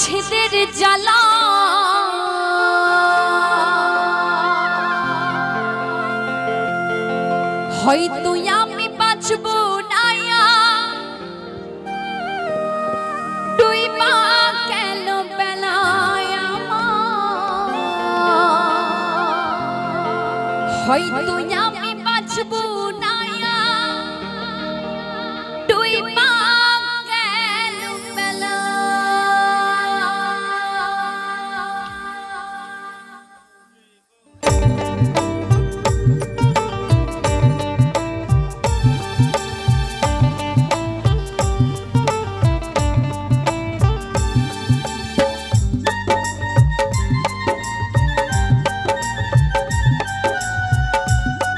বিচ্ছেদের জ্বালা হয়তো আমি বাঁচব না ডুইবা গেল বেলায় আমার হয়তো আমি বাঁচব